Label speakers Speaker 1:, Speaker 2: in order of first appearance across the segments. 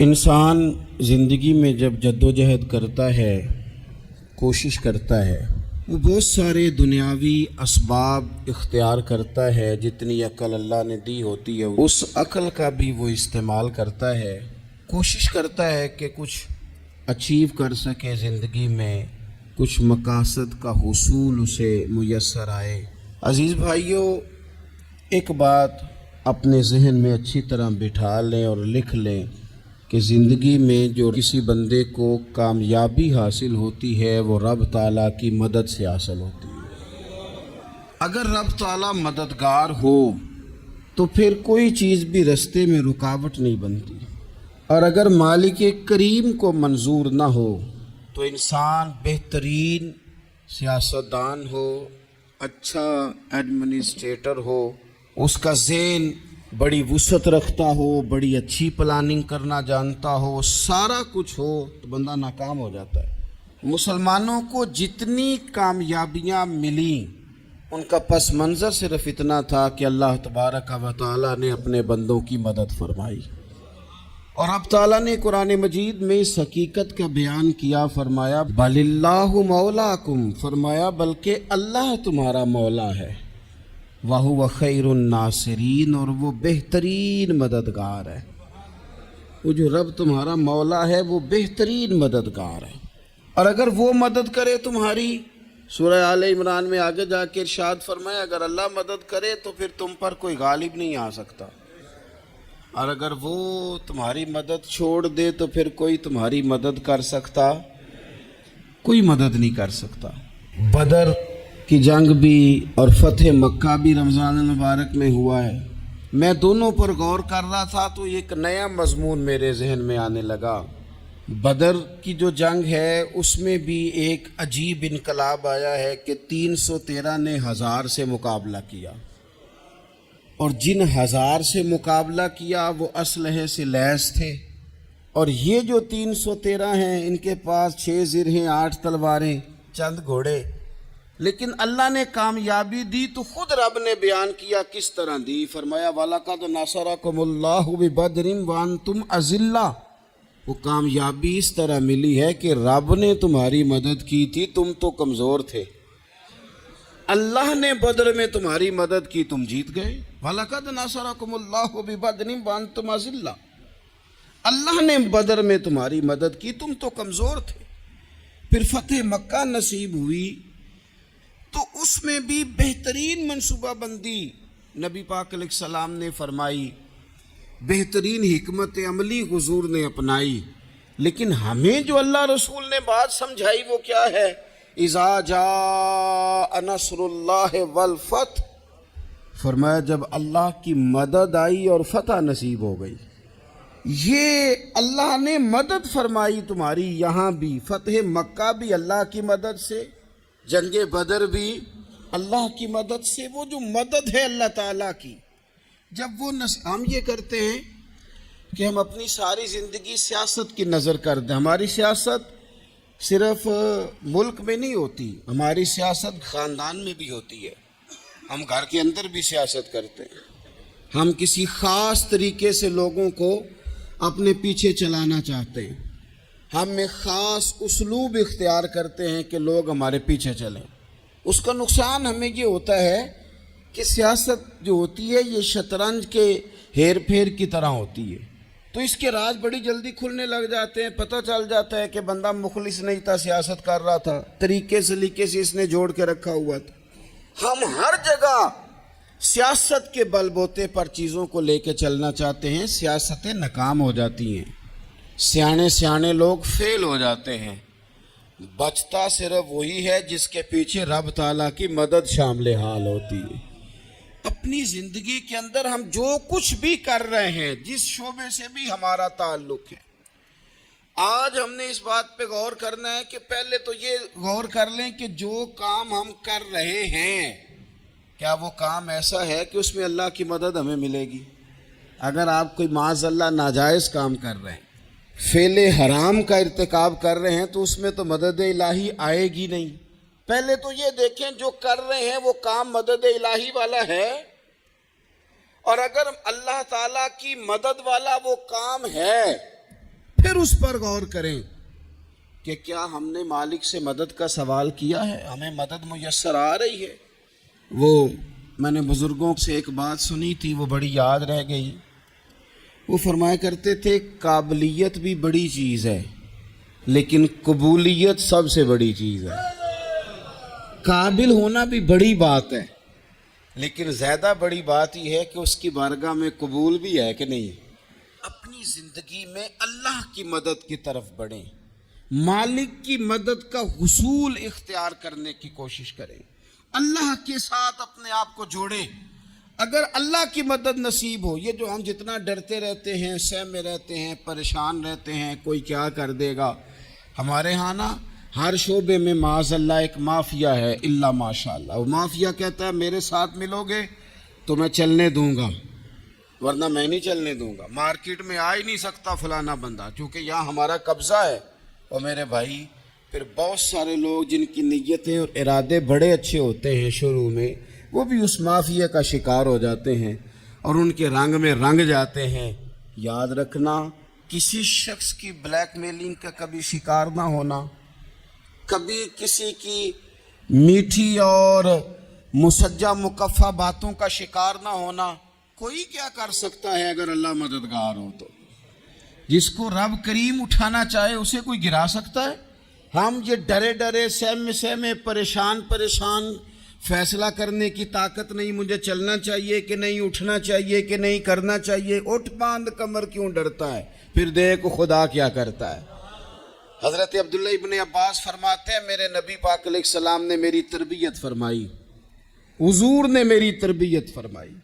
Speaker 1: انسان زندگی میں جب جدوجہد کرتا ہے، کوشش کرتا ہے، وہ بہت سارے دنیاوی اسباب اختیار کرتا ہے۔ جتنی عقل اللہ نے دی ہوتی ہے اس عقل کا بھی وہ استعمال کرتا ہے، کوشش کرتا ہے کہ کچھ اچیو کر سکے زندگی میں، کچھ مقاصد کا حصول اسے میسر آئے۔ عزیز بھائیوں، ایک بات اپنے ذہن میں اچھی طرح بٹھا لیں اور لکھ لیں کہ زندگی میں جو کسی بندے کو کامیابی حاصل ہوتی ہے وہ رب تعالیٰ کی مدد سے حاصل ہوتی ہے۔ اگر رب تعالیٰ مددگار ہو تو پھر کوئی چیز بھی رستے میں رکاوٹ نہیں بنتی، اور اگر مالک کریم کو منظور نہ ہو تو انسان بہترین سیاستدان ہو، اچھا ایڈمنسٹریٹر ہو، اس کا ذہن بڑی وسعت رکھتا ہو، بڑی اچھی پلاننگ کرنا جانتا ہو، سارا کچھ ہو، تو بندہ ناکام ہو جاتا ہے۔ مسلمانوں کو جتنی کامیابیاں ملیں ان کا پس منظر صرف اتنا تھا کہ اللہ تبارک و تعالیٰ نے اپنے بندوں کی مدد فرمائی، اور اب تعالیٰ نے قرآن مجید میں اس حقیقت کا بیان کیا، فرمایا بل اللہ مولاکم، فرمایا بلکہ اللہ تمہارا مولا ہے، وَهُوَ خَيْرُ النَّاصِرِينَ، اور وہ بہترین مددگار ہے۔ وہ جو رب تمہارا مولا ہے وہ بہترین مددگار ہے، اور اگر وہ مدد کرے تمہاری، سورہ آل عمران میں آگے جا کے ارشاد فرمایا اگر اللہ مدد کرے تو پھر تم پر کوئی غالب نہیں آ سکتا، اور اگر وہ تمہاری مدد چھوڑ دے تو پھر کوئی تمہاری مدد کر سکتا؟ کوئی مدد نہیں کر سکتا۔ بدر کی جنگ بھی اور فتح مکہ بھی رمضان المبارک میں ہوا ہے۔ میں دونوں پر غور کر رہا تھا تو ایک نیا مضمون میرے ذہن میں آنے لگا۔ بدر کی جو جنگ ہے اس میں بھی ایک عجیب انقلاب آیا ہے کہ 313 نے 1000 سے مقابلہ کیا، اور جن 1000 سے مقابلہ کیا وہ اسلحے سے لیس تھے، اور یہ جو 313 ہیں ان کے پاس 6 زرہیں، 8 تلواریں، چند گھوڑے، لیکن اللہ نے کامیابی دی تو خود رب نے بیان کیا کس طرح دی، فرمایا وَلَقَدْ نَصَرَكُمُ اللَّهُ بِبَدْرٍ وَأَنْتُمْ أَذِلَّةٌ، وہ کامیابی اس طرح ملی ہے کہ رب نے تمہاری مدد کی تھی، تم تو کمزور تھے، اللہ نے بدر میں تمہاری مدد کی، تم جیت گئے۔ وَلَقَدْ نَصَرَكُمُ اللَّهُ بِبَدْرٍ وَأَنْتُمْ أَذِلَّةٌ، اللہ نے بدر میں تمہاری مدد کی، تم تو کمزور تھے۔ پھر فتح مکہ نصیب ہوئی تو اس میں بھی بہترین منصوبہ بندی نبی پاک علیہ السلام نے فرمائی، بہترین حکمت عملی حضور نے اپنائی، لیکن ہمیں جو اللہ رسول نے بات سمجھائی وہ کیا ہے؟ اذا جاء نصر اللہ والفتح، فرمایا جب اللہ کی مدد آئی اور فتح نصیب ہو گئی۔ یہ اللہ نے مدد فرمائی تمہاری، یہاں بھی فتح مکہ بھی اللہ کی مدد سے، جنگ بدر بھی اللہ کی مدد سے۔ وہ جو مدد ہے اللہ تعالیٰ کی، جب وہ ہم یہ کرتے ہیں کہ ہم اپنی ساری زندگی سیاست کی نظر کر دیں، ہماری سیاست صرف ملک میں نہیں ہوتی، ہماری سیاست خاندان میں بھی ہوتی ہے، ہم گھر کے اندر بھی سیاست کرتے ہیں، ہم کسی خاص طریقے سے لوگوں کو اپنے پیچھے چلانا چاہتے ہیں، ہم میں خاص اسلوب اختیار کرتے ہیں کہ لوگ ہمارے پیچھے چلیں۔ اس کا نقصان ہمیں یہ ہوتا ہے کہ سیاست جو ہوتی ہے یہ شطرنج کے ہیر پھیر کی طرح ہوتی ہے، تو اس کے راز بڑی جلدی کھلنے لگ جاتے ہیں، پتہ چل جاتا ہے کہ بندہ مخلص نہیں تھا، سیاست کر رہا تھا، طریقے سلیقے سے اس نے جوڑ کے رکھا ہوا تھا۔ ہم ہر جگہ سیاست کے بل بوتے پر چیزوں کو لے کے چلنا چاہتے ہیں، سیاستیں ناکام ہو جاتی ہیں، سیانے لوگ فیل ہو جاتے ہیں، بچتا صرف وہی ہے جس کے پیچھے رب تعالیٰ کی مدد شامل حال ہوتی ہے۔ اپنی زندگی کے اندر ہم جو کچھ بھی کر رہے ہیں، جس شعبے سے بھی ہمارا تعلق ہے، آج ہم نے اس بات پہ غور کرنا ہے کہ پہلے تو یہ غور کر لیں کہ جو کام ہم کر رہے ہیں کیا وہ کام ایسا ہے کہ اس میں اللہ کی مدد ہمیں ملے گی؟ اگر آپ کوئی معاذ اللہ ناجائز کام کر رہے ہیں، فعل حرام کا ارتکاب کر رہے ہیں، تو اس میں تو مدد الہی آئے گی نہیں۔ پہلے تو یہ دیکھیں جو کر رہے ہیں وہ کام مدد الہی والا ہے، اور اگر اللہ تعالیٰ کی مدد والا وہ کام ہے پھر اس پر غور کریں کہ کیا ہم نے مالک سے مدد کا سوال کیا ہے، ہمیں مدد میسر آ رہی ہے۔ وہ میں نے بزرگوں سے ایک بات سنی تھی، وہ بڑی یاد رہ گئی۔ وہ فرمایا کرتے تھے قابلیت بھی بڑی چیز ہے لیکن قبولیت سب سے بڑی چیز ہے۔ قابل ہونا بھی بڑی بات ہے لیکن زیادہ بڑی بات یہ ہے کہ اس کی بارگاہ میں قبول بھی ہے کہ نہیں۔ اپنی زندگی میں اللہ کی مدد کی طرف بڑھیں، مالک کی مدد کا حصول اختیار کرنے کی کوشش کریں، اللہ کے ساتھ اپنے آپ کو جوڑیں۔ اگر اللہ کی مدد نصیب ہو، یہ جو ہم جتنا ڈرتے رہتے ہیں، سہمے رہتے ہیں، پریشان رہتے ہیں کوئی کیا کر دے گا، ہمارے ہاں نا ہر شعبے میں معاذ اللہ ایک مافیا ہے، الا ماشاء اللہ۔ وہ مافیا کہتا ہے میرے ساتھ ملو گے تو میں چلنے دوں گا ورنہ میں نہیں چلنے دوں گا، مارکیٹ میں آ ہی نہیں سکتا فلانا بندہ، چونکہ یہاں ہمارا قبضہ ہے۔ اور میرے بھائی پھر بہت سارے لوگ جن کی نیتیں اور ارادے بڑے اچھے ہوتے ہیں شروع میں، وہ بھی اس مافیا کا شکار ہو جاتے ہیں اور ان کے رنگ میں رنگ جاتے ہیں۔ یاد رکھنا، کسی شخص کی بلیک میلنگ کا کبھی شکار نہ ہونا، کبھی کسی کی میٹھی اور مسجع مکفہ باتوں کا شکار نہ ہونا۔ کوئی کیا کر سکتا ہے اگر اللہ مددگار ہو تو؟ جس کو رب کریم اٹھانا چاہے اسے کوئی گرا سکتا ہے؟ ہم یہ ڈرے ڈرے سہمے پریشان فیصلہ کرنے کی طاقت نہیں، مجھے چلنا چاہیے کہ نہیں، اٹھنا چاہیے کہ نہیں، کرنا چاہیے، اٹھ باندھ کمر کیوں ڈرتا ہے؟ پھر دیکھ خدا کیا کرتا ہے۔ حضرت عبداللہ ابن عباس فرماتے ہیں میرے نبی پاک علیہ السلام نے میری تربیت فرمائی، حضور نے میری تربیت فرمائی،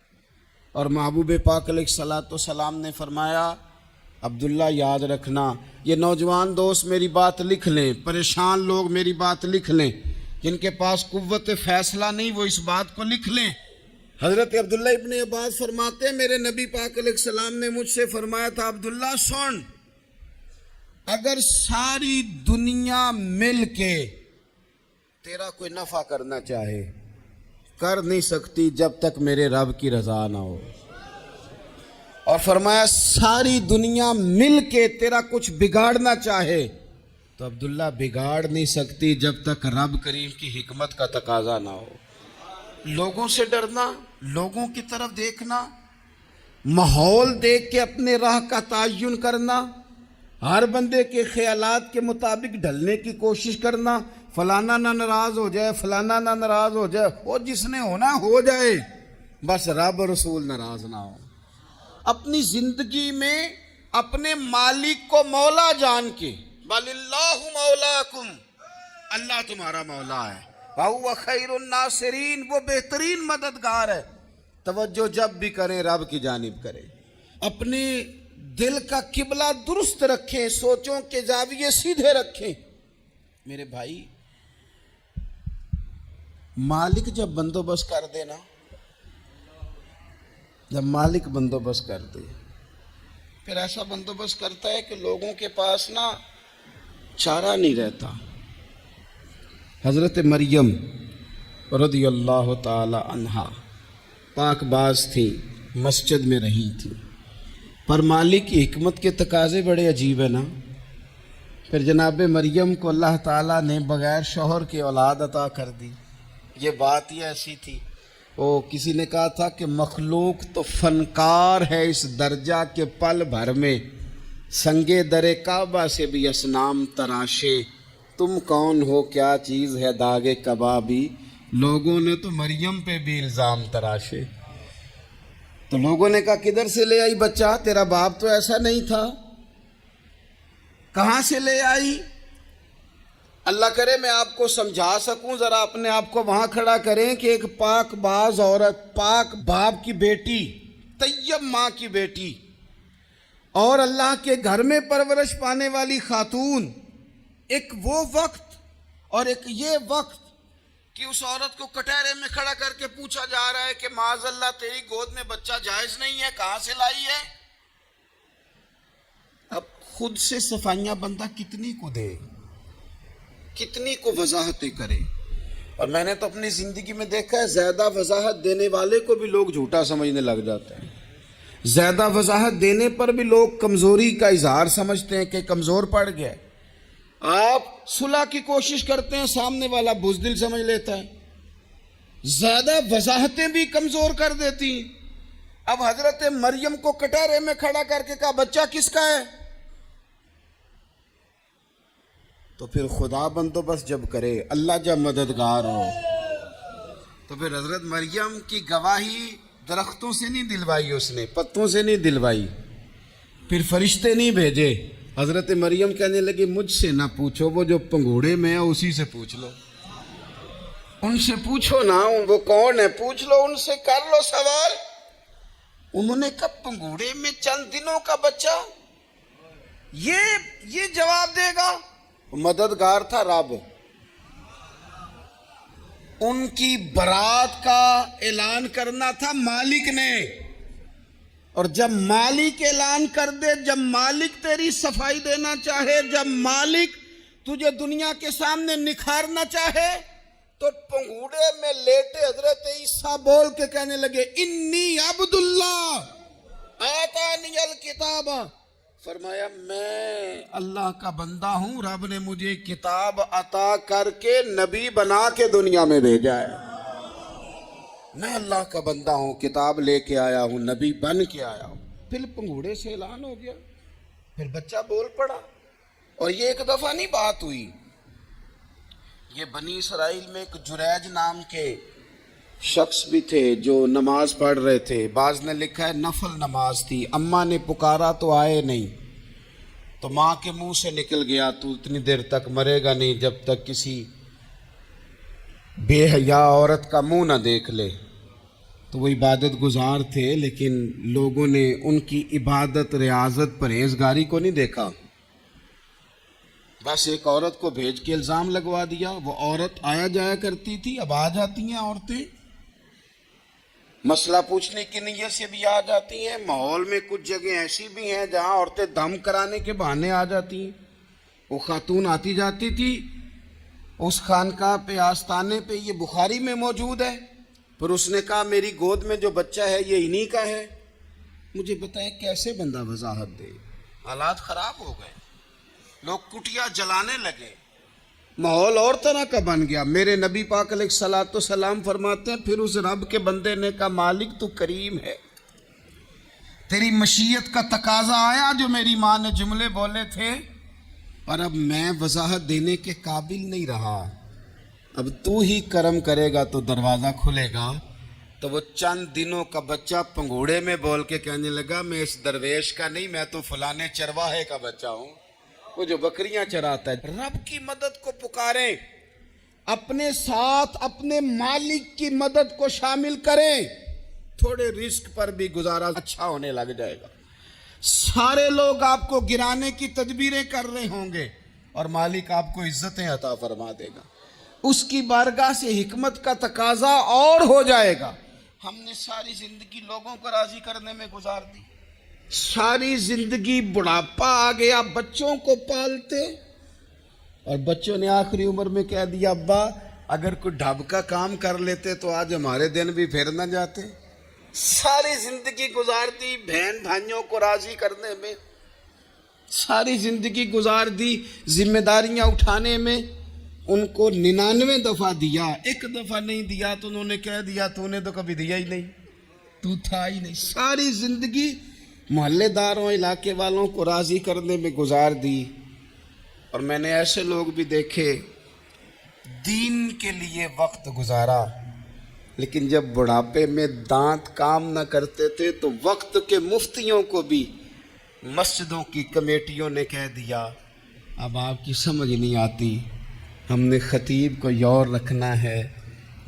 Speaker 1: اور محبوب پاک علیہ السلام نے فرمایا عبداللہ یاد رکھنا، یہ نوجوان دوست میری بات لکھ لیں، پریشان لوگ میری بات لکھ لیں، جن کے پاس قوت فیصلہ نہیں وہ اس بات کو لکھ لیں۔ حضرت عبداللہ ابن عباس فرماتے ہیں میرے نبی پاک علیہ السلام نے مجھ سے فرمایا تھا عبداللہ سن، اگر ساری دنیا مل کے تیرا کوئی نفع کرنا چاہے کر نہیں سکتی جب تک میرے رب کی رضا نہ ہو، اور فرمایا ساری دنیا مل کے تیرا کچھ بگاڑنا چاہے تو عبداللہ بگاڑ نہیں سکتی جب تک رب کریم کی حکمت کا تقاضا نہ ہو۔ لوگوں سے ڈرنا، لوگوں کی طرف دیکھنا، ماحول دیکھ کے اپنے راہ کا تعین کرنا، ہر بندے کے خیالات کے مطابق ڈھلنے کی کوشش کرنا، فلانا نہ ناراض ہو جائے، فلانا نہ ناراض ہو جائے، وہ جس نے ہونا ہو جائے، بس رب رسول ناراض نہ ہو۔ اپنی زندگی میں اپنے مالک کو مولا جان کے، بل اللہ مولاکم، اللہ تمہارا مولا ہے، وَهُوَ خَيْرُ النَّاصِرِينَ، وہ بہترین مددگار ہے۔ توجہ جب بھی کریں رب کی جانب کریں، اپنے دل کا قبلہ درست رکھیں، سوچوں کے زاویے سیدھے رکھیں۔ میرے بھائی مالک جب بندوبست کر دے نا، جب مالک بندوبست کر دے پھر ایسا بندوبست کرتا ہے کہ لوگوں کے پاس نا چارہ نہیں رہتا۔ حضرت مریم رضی اللہ تعالی عنہا پاک باز تھی، مسجد میں رہی تھی، پر مالک کی حکمت کے تقاضے بڑے عجیب ہیں نا۔ پھر جناب مریم کو اللہ تعالیٰ نے بغیر شوہر کے اولاد عطا کر دی۔ یہ بات ہی ایسی تھی، کسی نے کہا تھا کہ مخلوق تو فنکار ہے اس درجہ کے پل بھر میں سنگے در کعبہ سے بھی اصنام تراشے، تم کون ہو کیا چیز ہے داغ کبابی، لوگوں نے تو مریم پہ بھی الزام تراشے۔ تو لوگوں نے کہا کدھر سے لے آئی بچہ، تیرا باپ تو ایسا نہیں تھا، کہاں سے لے آئی؟ اللہ کرے میں آپ کو سمجھا سکوں، ذرا اپنے آپ کو وہاں کھڑا کریں کہ ایک پاک باز عورت، پاک باپ کی بیٹی، طیب ماں کی بیٹی، اور اللہ کے گھر میں پرورش پانے والی خاتون، ایک وہ وقت اور ایک یہ وقت کہ اس عورت کو کٹہرے میں کھڑا کر کے پوچھا جا رہا ہے کہ معاذ اللہ تیری گود میں بچہ جائز نہیں ہے، کہاں سے لائی ہے؟ اب خود سے صفائیاں بندہ کتنی کو دے، کتنی کو وضاحتیں کرے۔ اور میں نے تو اپنی زندگی میں دیکھا ہے زیادہ وضاحت دینے والے کو بھی لوگ جھوٹا سمجھنے لگ جاتے ہیں، زیادہ وضاحت دینے پر بھی لوگ کمزوری کا اظہار سمجھتے ہیں کہ کمزور پڑ گیا ہے۔ آپ صلح کی کوشش کرتے ہیں، سامنے والا بزدل سمجھ لیتا ہے۔ زیادہ وضاحتیں بھی کمزور کر دیتی ہیں۔ اب حضرت مریم کو کٹارے میں کھڑا کر کے کہا بچہ کس کا ہے؟ تو پھر خدا بندوبست جب کرے، اللہ جب مددگار ہو، تو پھر حضرت مریم کی گواہی درختوں سے نہیں دلوائی، اس نے پتوں سے نہیں دلوائی، پھر فرشتے نہیں بھیجے۔ حضرت مریم کہنے لگی مجھ سے نہ پوچھو، وہ جو پنگوڑے میں ہے اسی سے پوچھ لو، ان سے پوچھو نا، وہ کون ہے پوچھ لو، ان سے کر لو سوال۔ انہوں نے کہا پنگوڑے میں چند دنوں کا بچہ یہ جواب دے گا؟ مددگار تھا رب، ان کی برات کا اعلان کرنا تھا مالک نے، اور جب مالک اعلان کر دے، جب مالک تیری صفائی دینا چاہے، جب مالک تجھے دنیا کے سامنے نکھارنا چاہے، تو پنگوڑے میں لیٹے حضرت عیسیٰ بول کے کہنے لگے انی عبداللہ آتانی الکتاب، فرمایا میں اللہ کا بندہ ہوں، رب نے مجھے کتاب عطا کر کے نبی بنا کے دنیا میں بھیجا ہے، میں اللہ کا بندہ ہوں، کتاب لے کے آیا ہوں، نبی بن کے آیا ہوں۔ پھر پنگوڑے سے اعلان ہو گیا، پھر بچہ بول پڑا، اور یہ ایک دفعہ نہیں بات ہوئی۔ یہ بنی اسرائیل میں ایک جریج نام کے شخص بھی تھے جو نماز پڑھ رہے تھے، بعض نے لکھا ہے نفل نماز تھی، اماں نے پکارا تو آئے نہیں، تو ماں کے منہ سے نکل گیا تو اتنی دیر تک مرے گا نہیں جب تک کسی بے حیا عورت کا منہ نہ دیکھ لے۔ تو وہ عبادت گزار تھے، لیکن لوگوں نے ان کی عبادت، ریاضت، پرہیزگاری کو نہیں دیکھا، بس ایک عورت کو بھیج کے الزام لگوا دیا۔ وہ عورت آیا جایا کرتی تھی، اب آ جاتی ہیں عورتیں، مسئلہ پوچھنے کی نیت سے بھی آ جاتی ہیں۔ ماحول میں کچھ جگہ ایسی بھی ہیں جہاں عورتیں دم کرانے کے بہانے آ جاتی ہیں۔ وہ خاتون آتی جاتی تھی اس خانقاہ پہ، آستانے پہ، یہ بخاری میں موجود ہے، پھر اس نے کہا میری گود میں جو بچہ ہے یہ انہی کا ہے۔ مجھے بتائیں کیسے بندہ وضاحت دے؟ حالات خراب ہو گئے، لوگ کٹیا جلانے لگے، ماحول اور طرح کا بن گیا۔ میرے نبی پاک علیہ الصلوۃ والسلام فرماتے ہیں پھر اس رب کے بندے نے کہا مالک تو کریم ہے، تیری مشیت کا تقاضا آیا جو میری ماں نے جملے بولے تھے، پر اب میں وضاحت دینے کے قابل نہیں رہا، اب تو ہی کرم کرے گا تو دروازہ کھلے گا۔ تو وہ چند دنوں کا بچہ پنگوڑے میں بول کے کہنے لگا میں اس درویش کا نہیں، میں تو فلانے چرواہے کا بچہ ہوں، وہ جو بکریاں چراتا ہے۔ رب کی مدد کو پکاریں، اپنے ساتھ اپنے مالک کی مدد کو شامل کریں، تھوڑے رزق پر بھی گزارا اچھا ہونے لگ جائے گا۔ سارے لوگ آپ کو گرانے کی تدبیریں کر رہے ہوں گے اور مالک آپ کو عزتیں عطا فرما دے گا، اس کی بارگاہ سے حکمت کا تقاضا اور ہو جائے گا۔ ہم نے ساری زندگی لوگوں کو راضی کرنے میں گزار دی، ساری زندگی بڑھاپا آ گیا بچوں کو پالتے، اور بچوں نے آخری عمر میں کہہ دیا ابا اگر کوئی ڈھب کا کام کر لیتے تو آج ہمارے دن بھی پھر نہ جاتے۔ ساری زندگی گزار دی بہن بھائیوں کو راضی کرنے میں، ساری زندگی گزار دی ذمہ داریاں اٹھانے میں، ان کو 99 دفعہ دیا، ایک دفعہ نہیں دیا تو انہوں نے کہہ دیا تو نے تو کبھی دیا ہی نہیں، تو تھا ہی نہیں۔ ساری زندگی محلے داروں، علاقے والوں کو راضی کرنے میں گزار دی۔ اور میں نے ایسے لوگ بھی دیکھے دین کے لیے وقت گزارا، لیکن جب بڑھاپے میں دانت کام نہ کرتے تھے تو وقت کے مفتیوں کو بھی مسجدوں کی کمیٹیوں نے کہہ دیا اب آپ کی سمجھ نہیں آتی، ہم نے خطیب کو یور رکھنا ہے،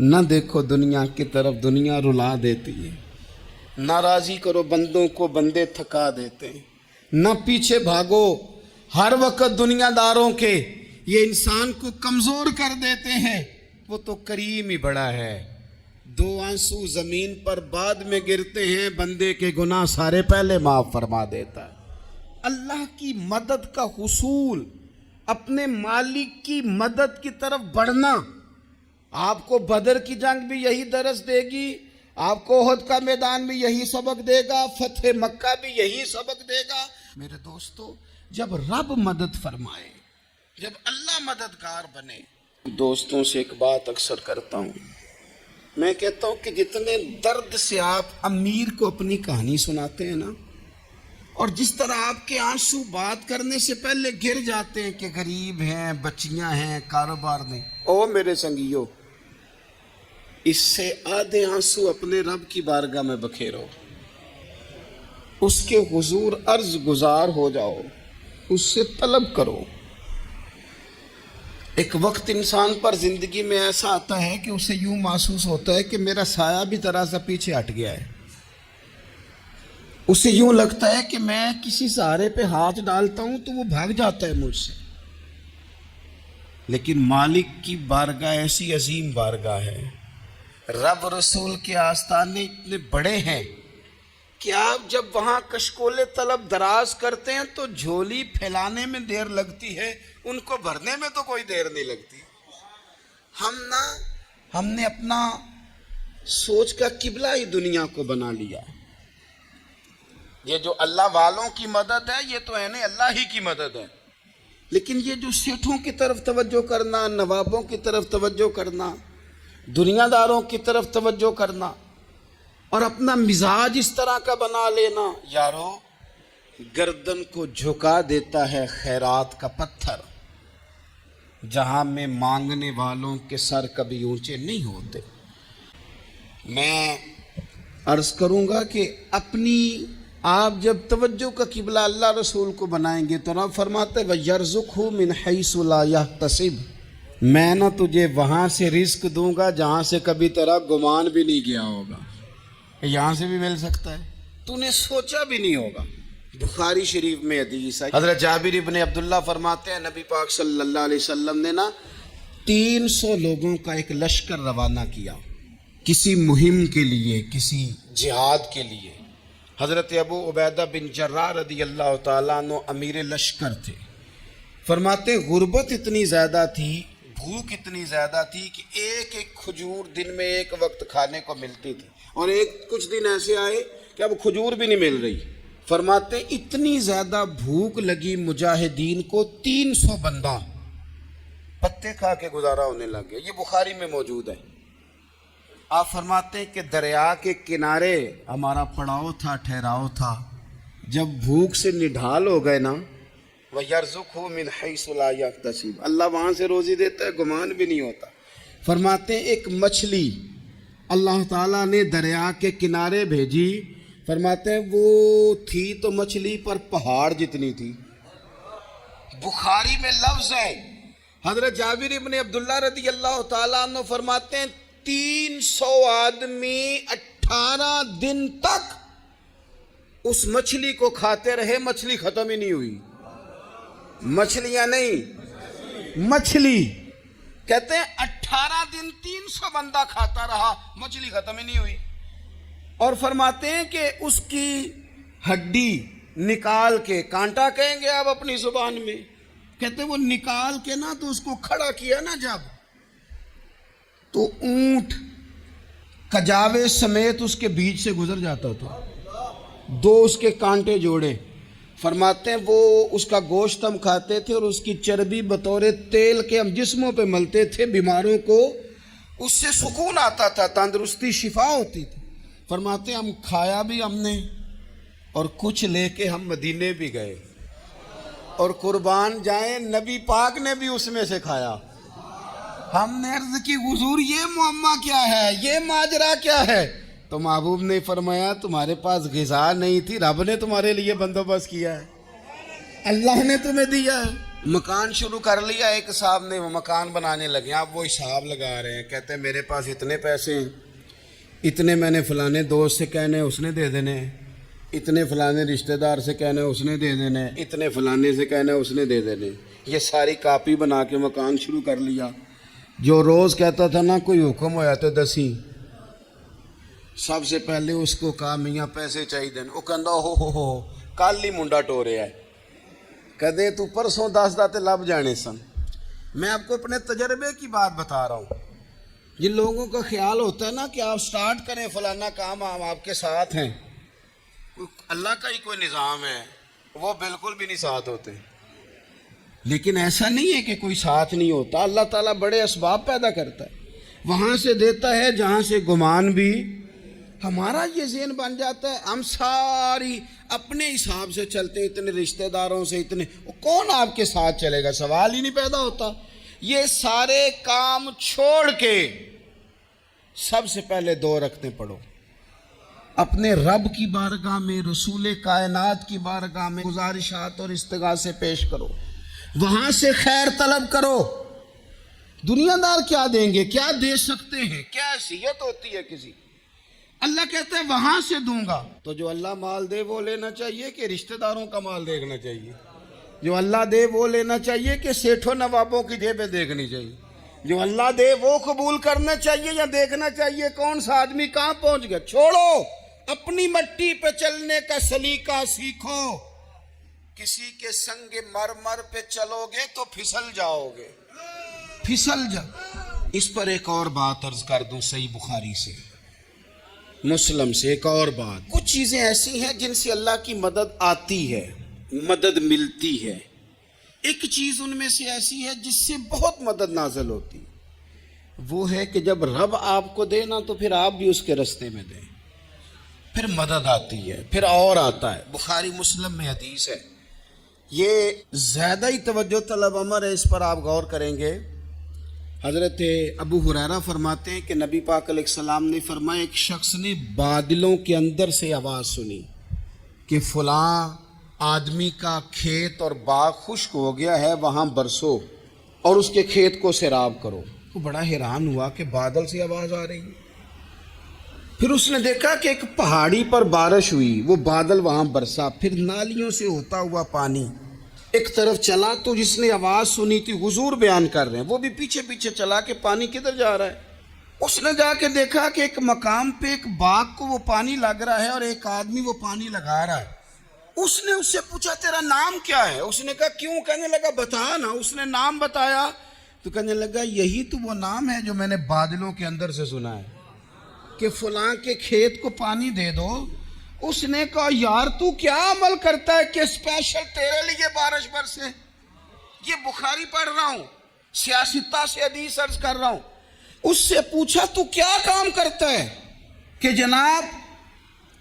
Speaker 1: نہ دیکھو دنیا کی طرف، دنیا رلا دیتی ہے، نہ راضی کرو بندوں کو، بندے تھکا دیتے ہیں، نہ پیچھے بھاگو ہر وقت دنیا داروں کے، یہ انسان کو کمزور کر دیتے ہیں۔ وہ تو کریم ہی بڑا ہے، 2 آنسو زمین پر بعد میں گرتے ہیں، بندے کے گناہ سارے پہلے معاف فرما دیتا ہے۔ اللہ کی مدد کا حصول، اپنے مالک کی مدد کی طرف بڑھنا، آپ کو بدر کی جنگ بھی یہی درس دے گی، آپ کو احد کا میدان بھی یہی سبق دے گا، فتح مکہ بھی یہی سبق دے گا۔ میرے دوستو، جب رب مدد فرمائے، جب اللہ مددگار بنے، دوستوں سے ایک بات اکثر کرتا ہوں، میں کہتا ہوں کہ جتنے درد سے آپ امیر کو اپنی کہانی سناتے ہیں نا، اور جس طرح آپ کے آنسو بات کرنے سے پہلے گر جاتے ہیں کہ غریب ہیں، بچیاں ہیں، کاروبار نہیں، او میرے سنگیو، اس سے آدھے آنسو اپنے رب کی بارگاہ میں بکھیرو، اس کے حضور عرض گزار ہو جاؤ، اس سے طلب کرو۔ ایک وقت انسان پر زندگی میں ایسا آتا ہے کہ اسے یوں محسوس ہوتا ہے کہ میرا سایہ بھی ذرا سا پیچھے ہٹ گیا ہے، اسے یوں لگتا ہے کہ میں کسی سہارے پہ ہاتھ ڈالتا ہوں تو وہ بھاگ جاتا ہے مجھ سے۔ لیکن مالک کی بارگاہ ایسی عظیم بارگاہ ہے، رب رسول کے آستانے اتنے بڑے ہیں کہ آپ جب وہاں کشکول طلب دراز کرتے ہیں تو جھولی پھیلانے میں دیر لگتی ہے، ان کو بھرنے میں تو کوئی دیر نہیں لگتی۔ ہم نے اپنا سوچ کا قبلہ ہی دنیا کو بنا لیا۔ یہ جو اللہ والوں کی مدد ہے، یہ تو ہے اللہ ہی کی مدد ہے، لیکن یہ جو سیٹھوں کی طرف توجہ کرنا، نوابوں کی طرف توجہ کرنا، دنیا داروں کی طرف توجہ کرنا اور اپنا مزاج اس طرح کا بنا لینا، یارو گردن کو جھکا دیتا ہے خیرات کا پتھر، جہاں میں مانگنے والوں کے سر کبھی اونچے نہیں ہوتے۔ میں عرض کروں گا کہ اپنی آپ جب توجہ کا قبلہ اللہ رسول کو بنائیں گے تو رب فرماتے وَيَرْزُقْهُ مِنْ حَيْثُ لَا يَحْتَسِبُ، میں نہ تجھے وہاں سے رزق دوں گا جہاں سے کبھی تیرا گمان بھی نہیں گیا ہوگا، یہاں سے بھی مل سکتا ہے، تو نے سوچا بھی نہیں ہوگا۔ بخاری شریف میں حدیث ہے، حضرت جابر ابن عبداللہ فرماتے ہیں نبی پاک صلی اللہ علیہ وسلم نے 300 لوگوں کا ایک لشکر روانہ کیا کسی مہم کے لیے، کسی جہاد کے لیے۔ حضرت ابو عبیدہ بن جراح رضی اللہ تعالیٰ عنہ امیر لشکر تھے۔ فرماتے غربت اتنی زیادہ تھی، بھوک اتنی زیادہ تھی کہ ایک ایک کھجور دن میں ایک وقت کھانے کو ملتی تھی، اور کچھ دن ایسے آئے کہ اب کھجور بھی نہیں مل رہی۔ فرماتے اتنی زیادہ بھوک لگی مجاہدین کو، 300 بندہ پتے کھا کے گزارا ہونے لگ گیا۔ یہ بخاری میں موجود ہے۔ آپ فرماتے ہیں کہ دریا کے کنارے ہمارا پڑاؤ تھا، ٹھہراؤ تھا، جب بھوک سے نڈھال ہو گئے نا، وَيَرْزُقْهُ مِنْ حَيْثُ لَا يَحْتَسِبُ، اللہ وہاں سے روزی دیتا ہے، گمان بھی نہیں ہوتا۔ فرماتے ہیں ایک مچھلی اللہ تعالیٰ نے دریا کے کنارے بھیجی، فرماتے ہیں وہ تھی تو مچھلی پر پہاڑ جتنی تھی۔ بخاری میں لفظ ہے، حضرت جابر ابن عبداللہ رضی اللہ تعالیٰ عنہ فرماتے ہیں 300 آدمی 18 دن تک اس مچھلی کو کھاتے رہے، مچھلی ختم ہی نہیں ہوئی۔ مچھلیاں نہیں، مچھلی کہتے ہیں 18 دن 300 بندہ کھاتا رہا، مچھلی ختم ہی نہیں ہوئی۔ اور فرماتے ہیں کہ اس کی ہڈی نکال کے، کانٹا کہیں گے آپ اپنی زبان میں، کہتے ہیں وہ نکال کے نا تو اس کو کھڑا کیا نا جب، تو اونٹ کجاوے سمیت اس کے بیچ سے گزر جاتا تھا، 2 اس کے کانٹے جوڑے۔ فرماتے ہیں وہ اس کا گوشت ہم کھاتے تھے اور اس کی چربی بطور تیل کے ہم جسموں پہ ملتے تھے، بیماروں کو اس سے سکون آتا تھا، تندرستی شفا ہوتی تھی۔ فرماتے ہیں ہم کھایا بھی ہم نے، اور کچھ لے کے ہم مدینے بھی گئے، اور قربان جائیں نبی پاک نے بھی اس میں سے کھایا۔ ہم نے عرض کی حضور یہ معمہ کیا ہے، یہ ماجرا کیا ہے؟ تو محبوب نے فرمایا تمہارے پاس غذا نہیں تھی، رب نے تمہارے لیے بندوبست کیا ہے، اللہ نے تمہیں دیا ہے۔ مکان شروع کر لیا ایک صاحب نے، وہ مکان بنانے لگے، آپ وہ حساب لگا رہے ہیں، کہتے ہیں میرے پاس اتنے پیسے ہیں، اتنے میں نے فلانے دوست سے کہنے اس نے دے دینے، اتنے فلانے رشتہ دار سے کہنے اس نے دے دینے، اتنے فلانے سے کہنے اس نے دے دینے۔ یہ ساری کاپی بنا کے مکان شروع کر لیا۔ جو روز کہتا تھا نا کوئی حکم ہو جاتے 10 سب سے پہلے اس کو کہا میاں پیسے چاہیے دین، وہ کہندا ہو کل ہی منڈا ٹوریا ہے، کدے تو پرسوں 10 داتے لب جانے سن۔ میں آپ کو اپنے تجربے کی بات بتا رہا ہوں۔ جن لوگوں کا خیال ہوتا ہے نا کہ آپ سٹارٹ کریں فلانا کام، ہم آپ کے ساتھ ہیں، اللہ کا ہی کوئی نظام ہے، وہ بالکل بھی نہیں ساتھ ہوتے. لیکن ایسا نہیں ہے کہ کوئی ساتھ نہیں ہوتا. اللہ تعالیٰ بڑے اسباب پیدا کرتا ہے، وہاں سے دیتا ہے جہاں سے گمان بھی. ہمارا یہ ذہن بن جاتا ہے ہم ساری اپنے حساب سے چلتے ہیں، اتنے رشتہ داروں سے، اتنے کون آپ کے ساتھ چلے گا، سوال ہی نہیں پیدا ہوتا. یہ سارے کام چھوڑ کے سب سے پہلے 2 رکعتیں پڑھو، اپنے رب کی بارگاہ میں، رسول کائنات کی بارگاہ میں گزارشات اور استغاثے پیش کرو، وہاں سے خیر طلب کرو. دنیا دار کیا دیں گے، کیا دے سکتے ہیں، کیا حیثیت ہوتی ہے کسی. اللہ کہتا ہے وہاں سے دوں گا. تو جو اللہ مال دے وہ لینا چاہیے کہ رشتہ داروں کا مال دیکھنا چاہیے؟ جو اللہ دے وہ لینا چاہیے کہ سیٹھوں نوابوں کی جیبیں دیکھنی چاہیے؟ جو اللہ دے وہ قبول کرنا چاہیے یا دیکھنا چاہیے کون سا آدمی کہاں پہنچ گیا؟ چھوڑو، اپنی مٹی پہ چلنے کا سلیقہ سیکھو. کسی کے سنگ مرمر پہ چلو گے تو پھسل جاؤ گے، پھسل جاؤ. اس پر ایک اور بات عرض کر دوں، صحیح بخاری سے، مسلم سے ایک اور بات. کچھ چیزیں ایسی ہیں جن سے اللہ کی مدد آتی ہے، مدد ملتی ہے. ایک چیز ان میں سے ایسی ہے جس سے بہت مدد نازل ہوتی، وہ ہے کہ جب رب آپ کو دے نا تو پھر آپ بھی اس کے رستے میں دیں، پھر مدد آتی ہے، پھر اور آتا ہے. بخاری مسلم میں حدیث ہے، یہ زیادہ ہی توجہ طلب امر ہے، اس پر آپ غور کریں گے. حضرت ابو ہریرہ فرماتے ہیں کہ نبی پاک علیہ السلام نے فرمایا ایک شخص نے بادلوں کے اندر سے آواز سنی کہ فلاں آدمی کا کھیت اور باغ خشک ہو گیا ہے، وہاں برسو اور اس کے کھیت کو سیراب کرو. وہ بڑا حیران ہوا کہ بادل سے آواز آ رہی ہے. پھر اس نے دیکھا کہ ایک پہاڑی پر بارش ہوئی، وہ بادل وہاں برسا، پھر نالیوں سے ہوتا ہوا پانی ایک طرف چلا. تو جس نے آواز سنی تھی، حضور بیان کر رہے ہیں، وہ بھی پیچھے پیچھے چلا کہ پانی کدھر جا رہا ہے. اس نے جا کے دیکھا کہ ایک مقام پہ ایک باغ کو وہ پانی لگ رہا ہے اور ایک آدمی وہ پانی لگا رہا ہے. اس نے اس سے پوچھا تیرا نام کیا ہے؟ اس نے کہا کیوں؟ کہنے لگا بتا نا. اس نے نام بتایا تو کہنے لگا یہی تو وہ نام ہے جو میں نے بادلوں کے اندر سے سنا ہے کہ فلاں کے کھیت کو پانی دے دو. اس نے کہا یار تو کیا عمل کرتا ہے کہ اسپیشل تیرے لیے بارش برسے؟ یہ بخاری پڑھ رہا ہوں، سیاستہ سے حدیث عرض کر رہا ہوں. اس سے پوچھا تو کیا کام کرتا ہے کہ جناب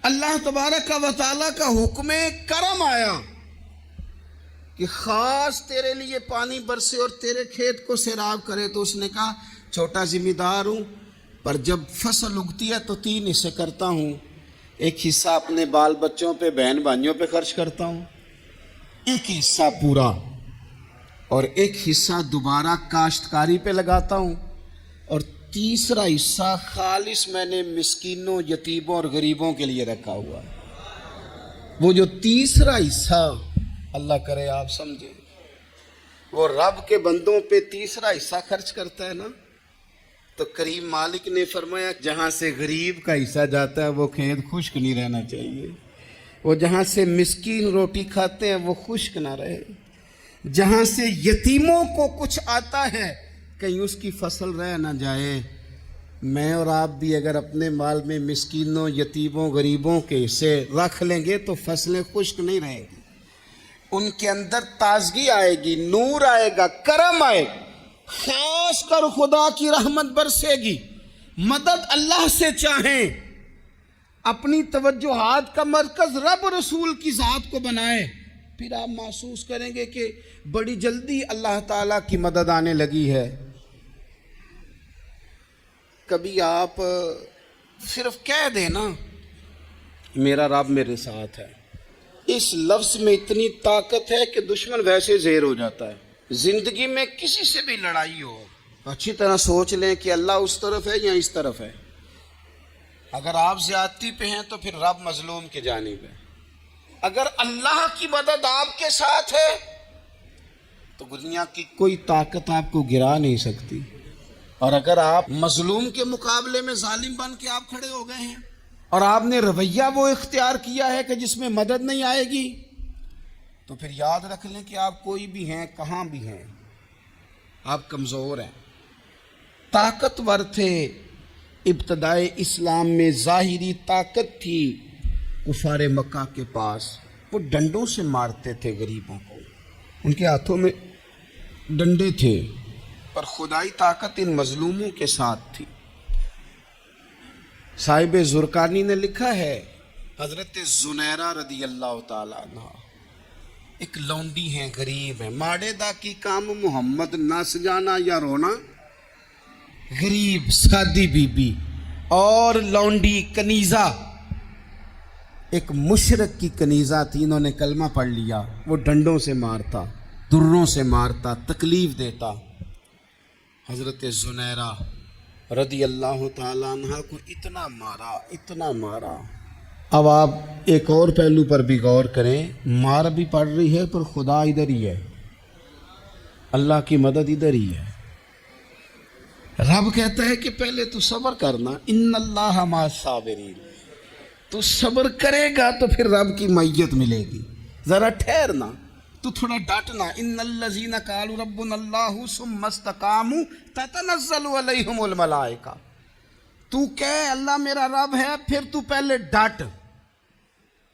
Speaker 1: اللہ تبارک و تعالیٰ کا حکم کرم آیا کہ خاص تیرے لیے پانی برسے اور تیرے کھیت کو سیراب کرے. تو اس نے کہا چھوٹا ذمہ دار ہوں، پر جب فصل اگتی ہے تو 3 حصے کرتا ہوں. ایک حصہ اپنے بال بچوں پہ، بہن بھائیوں پہ خرچ کرتا ہوں، ایک حصہ پورا، اور ایک حصہ دوبارہ کاشتکاری پہ لگاتا ہوں، اور تیسرا حصہ خالص میں نے مسکینوں، یتیموں اور غریبوں کے لیے رکھا ہوا ہے. وہ جو تیسرا حصہ، اللہ کرے آپ سمجھیں، وہ رب کے بندوں پہ تیسرا حصہ خرچ کرتا ہے نا، تو کریم مالک نے فرمایا جہاں سے غریب کا حصہ جاتا ہے وہ کھیت خشک نہیں رہنا چاہیے. وہ جہاں سے مسکین روٹی کھاتے ہیں وہ خشک نہ رہے. جہاں سے یتیموں کو کچھ آتا ہے کہیں اس کی فصل رہ نہ جائے. میں اور آپ بھی اگر اپنے مال میں مسکینوں، یتیموں، غریبوں کے حصے رکھ لیں گے تو فصلیں خشک نہیں رہیں گی، ان کے اندر تازگی آئے گی، نور آئے گا، کرم آئے گا. خاص کر خدا کی رحمت برسے گی. مدد اللہ سے چاہیں، اپنی توجہات کا مرکز رب رسول کی ذات کو بنائیں، پھر آپ محسوس کریں گے کہ بڑی جلدی اللہ تعالیٰ کی مدد آنے لگی ہے. کبھی آپ صرف کہہ دیں نا میرا رب میرے ساتھ ہے، اس لفظ میں اتنی طاقت ہے کہ دشمن ویسے زیر ہو جاتا ہے. زندگی میں کسی سے بھی لڑائی ہو، اچھی طرح سوچ لیں کہ اللہ اس طرف ہے یا اس طرف ہے. اگر آپ زیادتی پہ ہیں تو پھر رب مظلوم کی جانب ہے. اگر اللہ کی مدد آپ کے ساتھ ہے تو دنیا کی کوئی طاقت آپ کو گرا نہیں سکتی. اور اگر آپ مظلوم کے مقابلے میں ظالم بن کے آپ کھڑے ہو گئے ہیں اور آپ نے رویہ وہ اختیار کیا ہے کہ جس میں مدد نہیں آئے گی، تو پھر یاد رکھ لیں کہ آپ کوئی بھی ہیں، کہاں بھی ہیں، آپ کمزور ہیں. طاقتور تھے. ابتدائے اسلام میں ظاہری طاقت تھی کفار مکہ کے پاس، وہ ڈنڈوں سے مارتے تھے غریبوں کو، ان کے ہاتھوں میں ڈنڈے تھے، پر خدائی طاقت ان مظلوموں کے ساتھ تھی. صاحب زرقانی نے لکھا ہے حضرت زنیرہ رضی اللہ تعالیٰ عنہ ایک لونڈی ہیں، غریب ہیں، ماڑے دا کی کام محمد نہ سجانا یا رونا، غریب سادی بی بی اور لونڈی کنیزہ، ایک مشرک کی کنیزہ تھی، انہوں نے کلمہ پڑھ لیا. وہ ڈنڈوں سے مارتا، دروں سے مارتا، تکلیف دیتا. حضرت زنیرہ رضی اللہ تعالیٰ عنہ کو اتنا مارا، اتنا مارا. اب آپ ایک اور پہلو پر بھی غور کریں، مار بھی پڑ رہی ہے پر خدا ادھر ہی ہے، اللہ کی مدد ادھر ہی ہے. رب کہتا ہے کہ پہلے تو صبر کرنا، ان اللہ مع الصابرین، تو صبر کرے گا تو پھر رب کی معیت ملے گی. ذرا ٹھہرنا، تو تھوڑا ڈانٹنا. ان الذین قالوا ربنا اللہ ثم استقاموا تتنزل علیہم الملائکہ، تو کہے اللہ میرا رب ہے، پھر تو پہلے ڈٹ،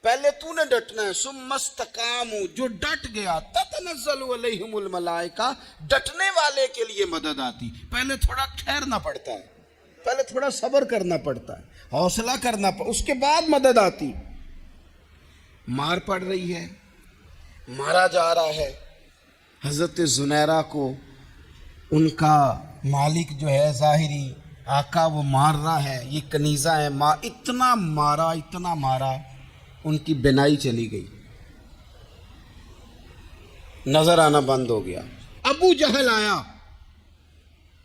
Speaker 1: پہلے تو نے ڈٹنا ہے. ثم استقاموا، جو ڈٹ گیا، تتنزل علیہم الملائکہ، ڈٹنے والے کے لیے مدد آتی. پہلے تھوڑا ٹھہرنا پڑتا ہے، پہلے تھوڑا صبر کرنا پڑتا ہے، حوصلہ کرنا پڑتا، اس کے بعد مدد آتی. مار پڑ رہی ہے، مارا جا رہا ہے. حضرت زنیرہ کو ان کا مالک جو ہے ظاہری آقا وہ مار رہا ہے، یہ کنیزہ ہے. اتنا مارا، اتنا مارا، ان کی بینائی چلی گئی، نظر آنا بند ہو گیا. ابو جہل آیا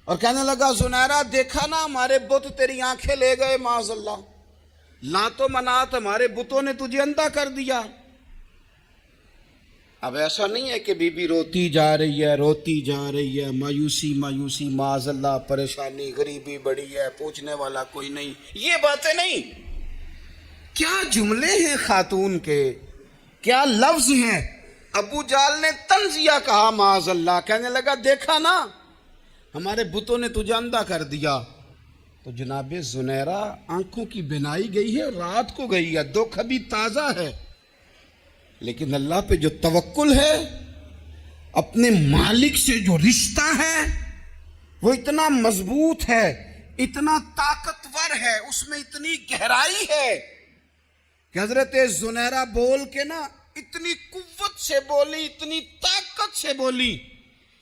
Speaker 1: اور کہنے لگا زنیرہ دیکھا نا ہمارے بت تیری آنکھیں لے گئے، معاذ اللہ، لات و منات ہمارے بتوں نے تجھے اندھا کر دیا. اب ایسا نہیں ہے کہ بی بی روتی جا رہی ہے، روتی جا رہی ہے، مایوسی مایوسی، معاذ اللہ، پریشانی، غریبی بڑی ہے، پوچھنے والا کوئی نہیں، یہ باتیں نہیں. کیا جملے ہیں خاتون کے، کیا لفظ ہیں. ابو جال نے تنزیہ کہا، معاذ اللہ، کہنے لگا دیکھا نا ہمارے بتوں نے تجھے اندھا کر دیا. تو جناب زنیرہ آنکھوں کی بینائی گئی ہے، رات کو گئی ہے، دکھ ابھی تازہ ہے، لیکن اللہ پہ جو توکل ہے، اپنے مالک سے جو رشتہ ہے وہ اتنا مضبوط ہے، اتنا طاقتور ہے، اس میں اتنی گہرائی ہے کہ حضرت زنیرہ بول کے نا اتنی قوت سے بولی، اتنی طاقت سے بولی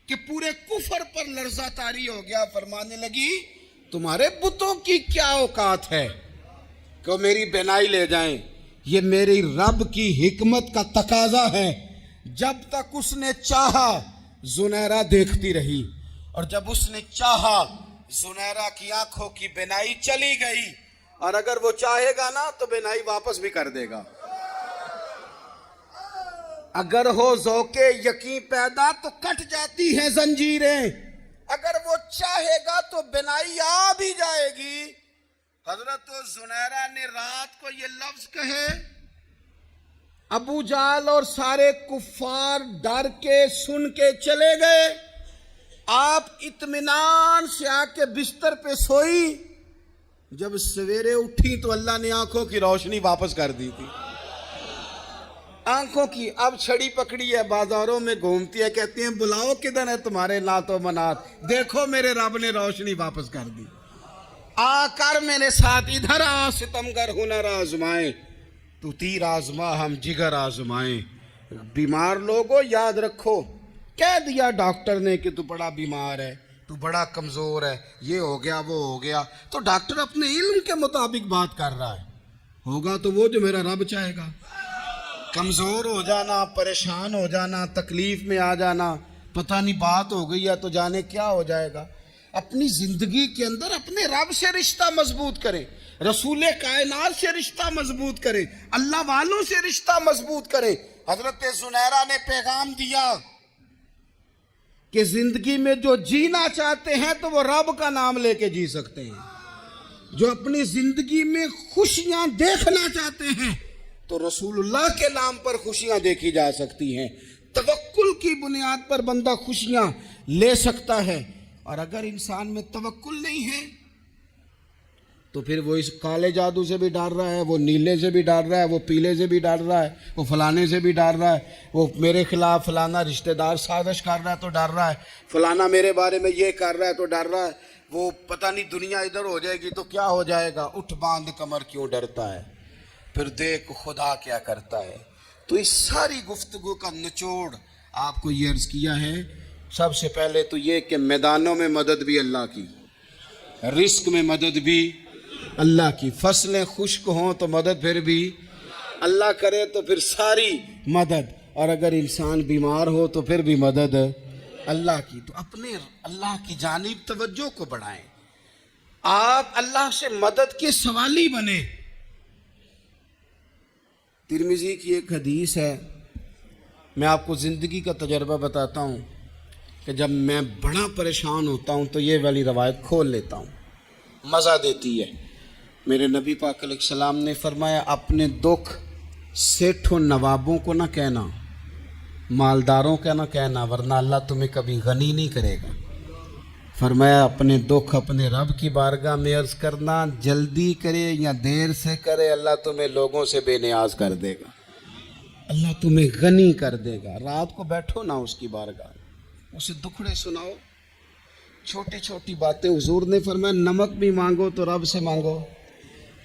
Speaker 1: کہ پورے کفر پر لرزہ طاری ہو گیا. فرمانے لگی تمہارے بتوں کی کیا اوقات ہے کہ میری بینائی لے جائیں، یہ میری رب کی حکمت کا تقاضا ہے. جب تک اس نے چاہا زنیرہ دیکھتی رہی، اور جب اس نے چاہا زنیرہ کی آنکھوں کی بینائی چلی گئی، اور اگر وہ چاہے گا نا تو بینائی واپس بھی کر دے گا. اگر ہو ذوق یقین پیدا تو کٹ جاتی ہیں زنجیریں، اگر وہ چاہے گا تو بینائی آ بھی جائے گی. حضرت زنیرہ نے رات کو یہ لفظ کہے، ابو جال اور سارے کفار ڈر کے سن کے چلے گئے. آپ اطمینان سے آ کے بستر پہ سوئی. جب سویرے اٹھی تو اللہ نے آنکھوں کی روشنی واپس کر دی تھی. آنکھوں کی اب چھڑی پکڑی ہے، بازاروں میں گھومتی ہے، کہتی ہیں بلاؤ کدھر ہے تمہارے لات و منات، دیکھو میرے رب نے روشنی واپس کر دی. آ کر میرے ساتھ ادھر آ، ستمگر ہنر آزمائیں، تو تیر آزما ہم جگر آزمائیں. بیمار لوگوں یاد رکھو، کہہ دیا ڈاکٹر نے کہ تو بڑا بیمار ہے، تو بڑا کمزور ہے، یہ ہو گیا وہ ہو گیا، تو ڈاکٹر اپنے علم کے مطابق بات کر رہا ہے، ہوگا تو وہ جو میرا رب چاہے گا. کمزور ہو جانا، پریشان ہو جانا، تکلیف میں آ جانا، پتہ نہیں بات ہو گئی ہے تو جانے کیا ہو جائے گا. اپنی زندگی کے اندر اپنے رب سے رشتہ مضبوط کریں، رسول کائنات سے رشتہ مضبوط کریں، اللہ والوں سے رشتہ مضبوط کریں. حضرت زنیرہ نے پیغام دیا کہ زندگی میں جو جینا چاہتے ہیں تو وہ رب کا نام لے کے جی سکتے ہیں. جو اپنی زندگی میں خوشیاں دیکھنا چاہتے ہیں تو رسول اللہ کے نام پر خوشیاں دیکھی جا سکتی ہیں. توکل کی بنیاد پر بندہ خوشیاں لے سکتا ہے. اور اگر انسان میں توکل نہیں ہے تو پھر وہ اس کالے جادو سے بھی ڈر رہا ہے، وہ نیلے سے بھی ڈر رہا ہے، وہ پیلے سے بھی ڈر رہا ہے، وہ فلانے سے بھی ڈر رہا ہے، وہ میرے خلاف فلانا رشتہ دار سازش کر رہا ہے تو ڈر رہا ہے، فلانا میرے بارے میں یہ کر رہا ہے تو ڈر رہا ہے، وہ پتہ نہیں دنیا ادھر ہو جائے گی تو کیا ہو جائے گا، اٹھ باندھ کمر کیوں ڈرتا ہے، پھر دیکھ خدا کیا کرتا ہے۔ تو اس ساری گفتگو کا نچوڑ آپ کو یہ عرض کیا ہے، سب سے پہلے تو یہ کہ میدانوں میں مدد بھی اللہ کی، رزق میں مدد بھی اللہ کی، فصلیں خشک ہوں تو مدد پھر بھی اللہ کرے، تو پھر ساری مدد، اور اگر انسان بیمار ہو تو پھر بھی مدد اللہ کی۔ تو اپنے اللہ کی جانب توجہ کو بڑھائیں، آپ اللہ سے مدد کے سوالی بنے۔ ترمذی کی ایک حدیث ہے، میں آپ کو زندگی کا تجربہ بتاتا ہوں کہ جب میں بڑا پریشان ہوتا ہوں تو یہ والی روایت کھول لیتا ہوں، مزہ دیتی ہے۔ میرے نبی پاک علیہ السلام نے فرمایا اپنے دکھ سیٹھوں نوابوں کو نہ کہنا، مالداروں کا نہ کہنا، ورنہ اللہ تمہیں کبھی غنی نہیں کرے گا۔ فرمایا اپنے دکھ اپنے رب کی بارگاہ میں عرض کرنا، جلدی کرے یا دیر سے کرے اللہ تمہیں لوگوں سے بے نیاز کر دے گا، اللہ تمہیں غنی کر دے گا۔ رات کو بیٹھو نا اس کی بارگاہ، اسے دکھڑے سناؤ، چھوٹی چھوٹی باتیں۔ حضور نے فرمایا نمک بھی مانگو تو رب سے مانگو،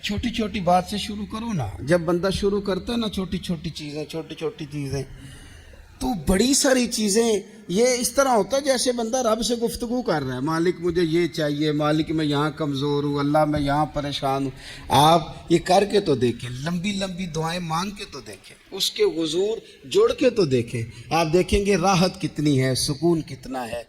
Speaker 1: چھوٹی چھوٹی بات سے شروع کرو نا۔ جب بندہ شروع کرتا ہے نا چھوٹی چھوٹی چیزیں تو بڑی ساری چیزیں یہ اس طرح ہوتا ہے جیسے بندہ رب سے گفتگو کر رہا ہے، مالک مجھے یہ چاہیے، مالک میں یہاں کمزور ہوں، اللہ میں یہاں پریشان ہوں۔ آپ یہ کر کے تو دیکھیں، لمبی لمبی دعائیں مانگ کے تو دیکھیں، اس کے حضور جڑ کے تو دیکھیں، آپ دیکھیں گے راحت کتنی ہے، سکون کتنا ہے۔